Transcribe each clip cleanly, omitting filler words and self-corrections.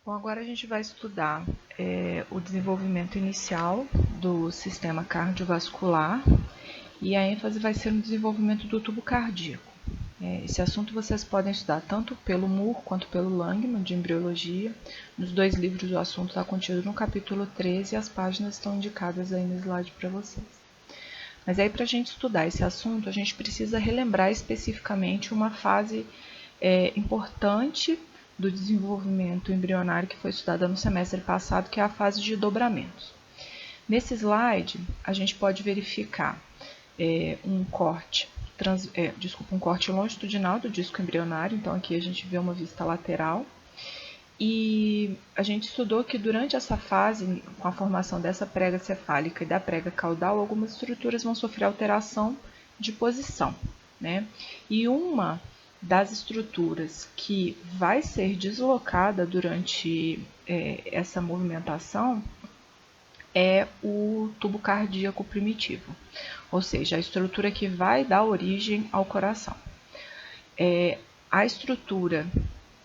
Bom, agora a gente vai estudar o desenvolvimento inicial do sistema cardiovascular e a ênfase vai ser no desenvolvimento do tubo cardíaco. Esse assunto vocês podem estudar tanto pelo Moore quanto pelo Langman, de embriologia. Nos dois livros o assunto está contido no capítulo 13 e as páginas estão indicadas aí no slide para vocês. Mas aí para a gente estudar esse assunto, a gente precisa relembrar especificamente uma fase importante do desenvolvimento embrionário que foi estudada no semestre passado, que é a fase de dobramentos. Nesse slide, a gente pode verificar um corte longitudinal do disco embrionário, então aqui a gente vê uma vista lateral, e a gente estudou que durante essa fase, com a formação dessa prega cefálica e da prega caudal, algumas estruturas vão sofrer alteração de posição, né? E uma das estruturas que vai ser deslocada durante essa movimentação é o tubo cardíaco primitivo, ou seja, a estrutura que vai dar origem ao coração. A estrutura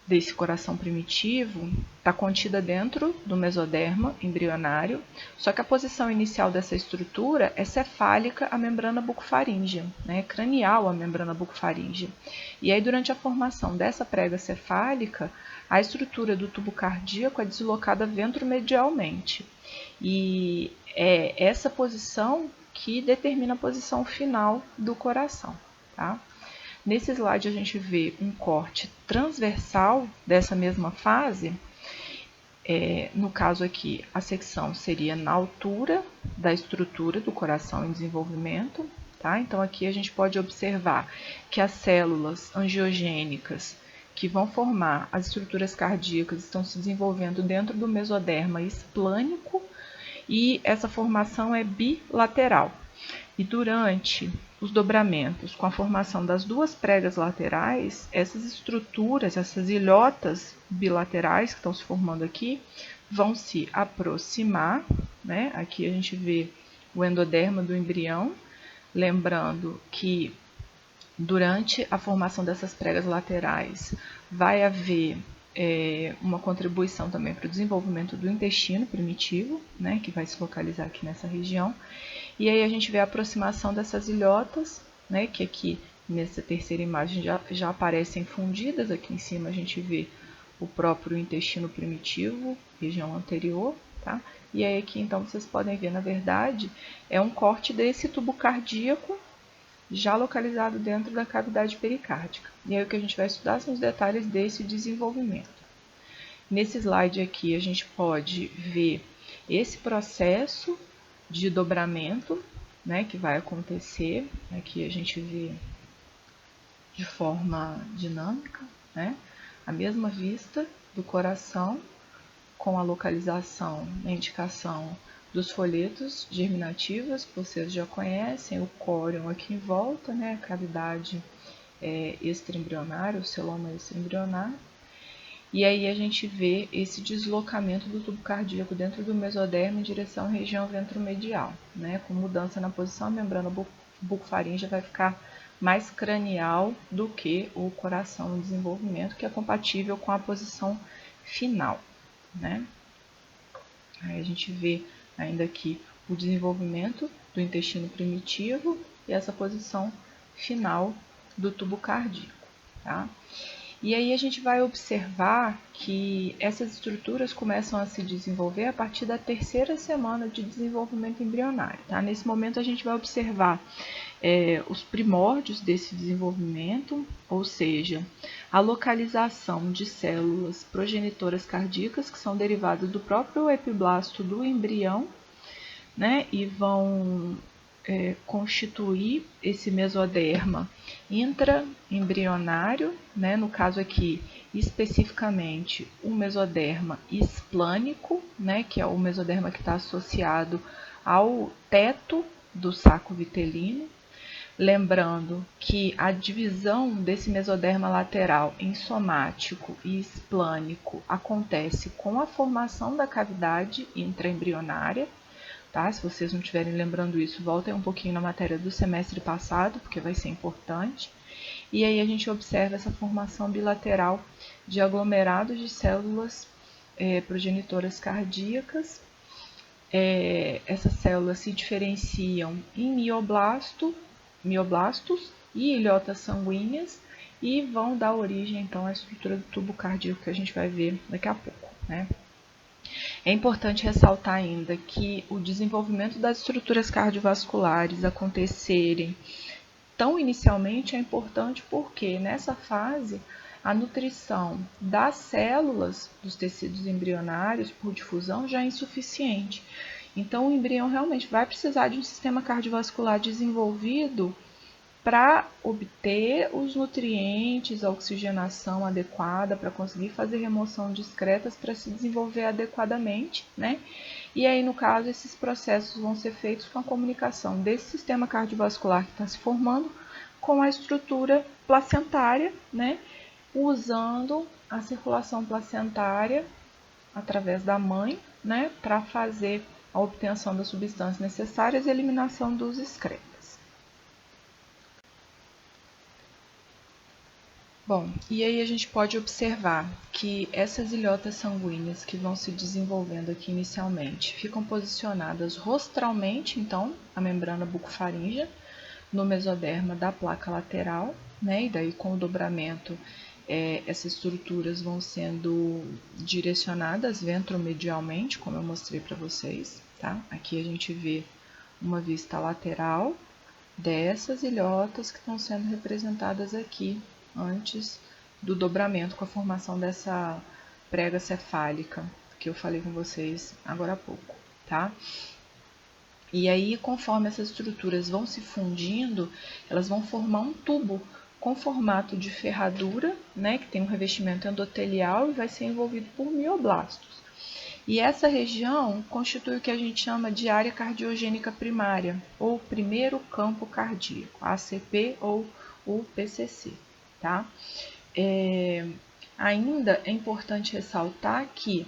desse coração primitivo está contida dentro do mesoderma embrionário, só que a posição inicial dessa estrutura é cefálica à membrana bucofaríngea, né, cranial à membrana bucofaríngea. E aí, durante a formação dessa prega cefálica, a estrutura do tubo cardíaco é deslocada ventromedialmente. E é essa posição que determina a posição final do coração, tá? Nesse slide a gente vê um corte transversal dessa mesma fase. No caso aqui, a secção seria na altura da estrutura do coração em desenvolvimento. Tá? Então aqui a gente pode observar que as células angiogênicas que vão formar as estruturas cardíacas estão se desenvolvendo dentro do mesoderma esplânico e essa formação é bilateral. E durante os dobramentos, com a formação das duas pregas laterais, essas estruturas, essas ilhotas bilaterais que estão se formando aqui, vão se aproximar, né? Aqui a gente vê o endoderma do embrião, lembrando que durante a formação dessas pregas laterais vai haver uma contribuição também para o desenvolvimento do intestino primitivo, né, que vai se localizar aqui nessa região. E aí a gente vê a aproximação dessas ilhotas, né, que aqui nessa terceira imagem já aparecem fundidas. Aqui em cima a gente vê o próprio intestino primitivo, região anterior, tá? E aí aqui então vocês podem ver, na verdade, é um corte desse tubo cardíaco já localizado dentro da cavidade pericárdica. E aí o que a gente vai estudar são os detalhes desse desenvolvimento. Nesse slide aqui a gente pode ver esse processo de dobramento, né, que vai acontecer. Aqui a gente vê de forma dinâmica, né, a mesma vista do coração com a localização, a indicação dos folhetos germinativos, que vocês já conhecem, o córion aqui em volta, né, a cavidade extraembrionária, o celoma extraembrionário. E aí a gente vê esse deslocamento do tubo cardíaco dentro do mesoderma em direção à região ventromedial, né, com mudança na posição, a membrana bucofaríngea vai ficar mais cranial do que o coração em desenvolvimento, que é compatível com a posição final, né? Aí a gente vê ainda aqui o desenvolvimento do intestino primitivo e essa posição final do tubo cardíaco, tá? E aí a gente vai observar que essas estruturas começam a se desenvolver a partir da terceira semana de desenvolvimento embrionário, tá? Nesse momento a gente vai observar os primórdios desse desenvolvimento, ou seja, a localização de células progenitoras cardíacas que são derivadas do próprio epiblasto do embrião, né, e vão constituir esse mesoderma intraembrionário, né, no caso aqui especificamente o mesoderma esplânico, né, que é o mesoderma que está associado ao teto do saco vitelino. Lembrando que a divisão desse mesoderma lateral em somático e esplânico acontece com a formação da cavidade intraembrionária. Tá? Se vocês não estiverem lembrando isso, voltem um pouquinho na matéria do semestre passado, porque vai ser importante. E aí a gente observa essa formação bilateral de aglomerados de células progenitoras cardíacas. Essas células se diferenciam em mioblastos e ilhotas sanguíneas e vão dar origem então à estrutura do tubo cardíaco que a gente vai ver daqui a pouco, né? É importante ressaltar ainda que o desenvolvimento das estruturas cardiovasculares acontecerem tão inicialmente é importante porque nessa fase a nutrição das células dos tecidos embrionários por difusão já é insuficiente. Então o embrião realmente vai precisar de um sistema cardiovascular desenvolvido para obter os nutrientes, a oxigenação adequada, para conseguir fazer remoção de excretas para se desenvolver adequadamente, né? E aí, no caso, esses processos vão ser feitos com a comunicação desse sistema cardiovascular que está se formando com a estrutura placentária, né? Usando a circulação placentária através da mãe, né? Para fazer a obtenção das substâncias necessárias e a eliminação dos excretas. Bom, e aí a gente pode observar que essas ilhotas sanguíneas que vão se desenvolvendo aqui inicialmente ficam posicionadas rostralmente, então, a membrana bucofaríngea, no mesoderma da placa lateral, né? E daí com o dobramento, essas estruturas vão sendo direcionadas ventromedialmente, como eu mostrei para vocês, tá? Aqui a gente vê uma vista lateral dessas ilhotas que estão sendo representadas aqui antes do dobramento com a formação dessa prega cefálica que eu falei com vocês agora há pouco, tá? E aí, conforme essas estruturas vão se fundindo, elas vão formar um tubo com formato de ferradura, né, que tem um revestimento endotelial e vai ser envolvido por mioblastos. E essa região constitui o que a gente chama de área cardiogênica primária, ou primeiro campo cardíaco, ACP ou o PCC. Tá? Ainda é importante ressaltar que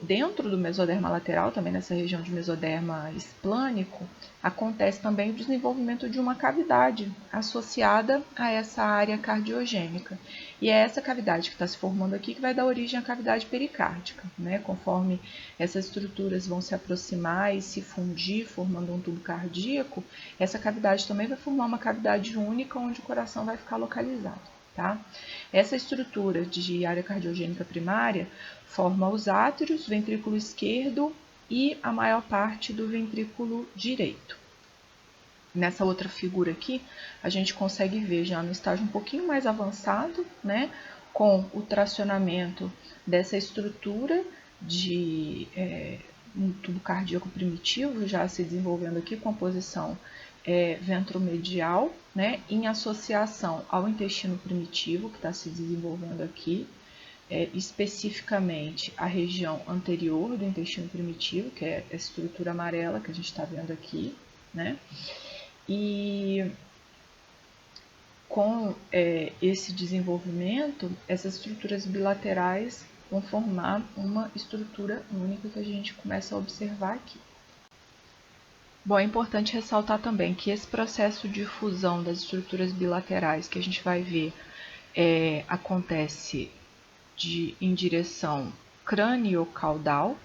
dentro do mesoderma lateral, também nessa região de mesoderma esplânico, acontece também o desenvolvimento de uma cavidade associada a essa área cardiogênica. E é essa cavidade que está se formando aqui que vai dar origem à cavidade pericárdica, né? Conforme essas estruturas vão se aproximar e se fundir, formando um tubo cardíaco, essa cavidade também vai formar uma cavidade única onde o coração vai ficar localizado. Tá? Essa estrutura de área cardiogênica primária forma os átrios, ventrículo esquerdo e a maior parte do ventrículo direito. Nessa outra figura aqui, a gente consegue ver já no estágio um pouquinho mais avançado, né, com o tracionamento dessa estrutura de um tubo cardíaco primitivo já se desenvolvendo aqui com a posição ventromedial, né, em associação ao intestino primitivo que está se desenvolvendo aqui, especificamente a região anterior do intestino primitivo, que é a estrutura amarela que a gente está vendo aqui, né? E com esse desenvolvimento, essas estruturas bilaterais vão formar uma estrutura única que a gente começa a observar aqui. Bom, é importante ressaltar também que esse processo de fusão das estruturas bilaterais que a gente vai ver acontece em direção crânio-caudal,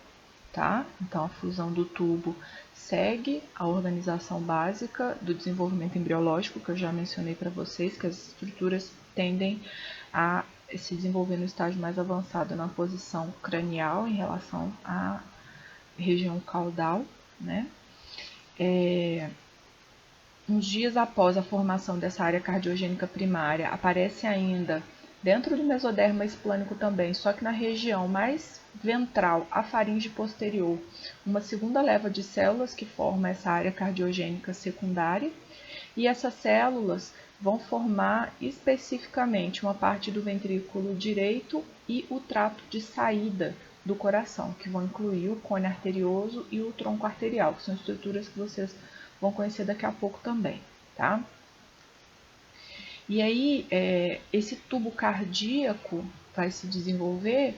tá? Então, a fusão do tubo segue a organização básica do desenvolvimento embriológico, que eu já mencionei para vocês, que as estruturas tendem a se desenvolver no estágio mais avançado na posição cranial em relação à região caudal, né? Uns dias após a formação dessa área cardiogênica primária, aparece ainda dentro do mesoderma esplânico também, só que na região mais ventral, a faringe posterior, uma segunda leva de células que forma essa área cardiogênica secundária, e essas células vão formar especificamente uma parte do ventrículo direito e o trato de saída do coração, que vão incluir o cone arterioso e o tronco arterial, que são estruturas que vocês vão conhecer daqui a pouco também, tá? E aí, esse tubo cardíaco vai se desenvolver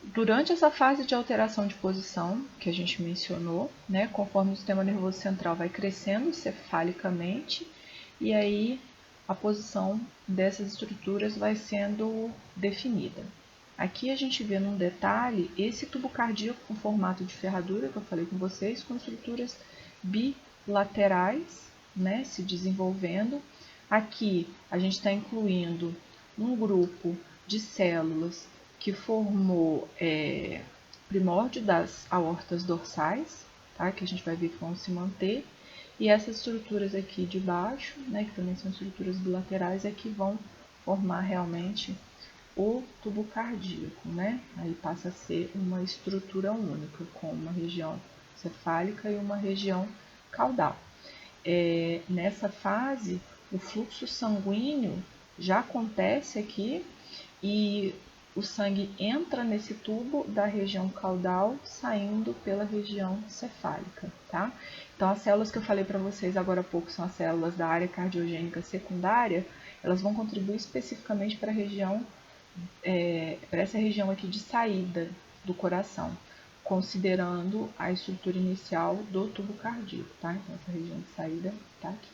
durante essa fase de alteração de posição que a gente mencionou, né? Conforme o sistema nervoso central vai crescendo cefalicamente, e aí a posição dessas estruturas vai sendo definida. Aqui a gente vê num detalhe esse tubo cardíaco com formato de ferradura que eu falei com vocês, com estruturas bilaterais, né, se desenvolvendo. Aqui a gente está incluindo um grupo de células que formou primórdio das aortas dorsais, tá, que a gente vai ver que vão se manter. E essas estruturas aqui de baixo, né, que também são estruturas bilaterais, é que vão formar realmente o tubo cardíaco, né? Aí passa a ser uma estrutura única, com uma região cefálica e uma região caudal. Nessa fase, o fluxo sanguíneo já acontece aqui e o sangue entra nesse tubo da região caudal, saindo pela região cefálica, tá? Então, as células que eu falei para vocês agora há pouco são as células da área cardiogênica secundária, elas vão contribuir especificamente para a região para essa região aqui de saída do coração, considerando a estrutura inicial do tubo cardíaco, tá? Então, essa região de saída está aqui.